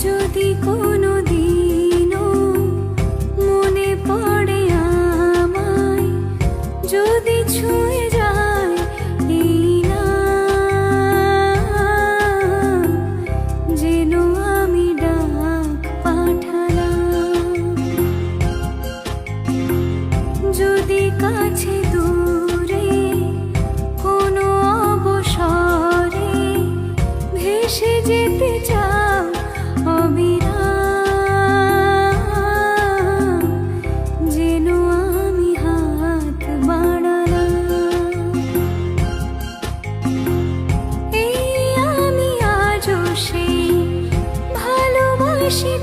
যদি কোনো দিনও মনে পড়ে আমায়, যদি ছুঁয়ে যায় এই নাম, যেন আমি ডাক পাঠালাম। যদি কাছে দূরে কোনো অবসরে ভেসে যেতে চাও অবিরাম, যেন আমি হাত বাড়ালাম। এই আমি আজও সেই ভালোবাসি।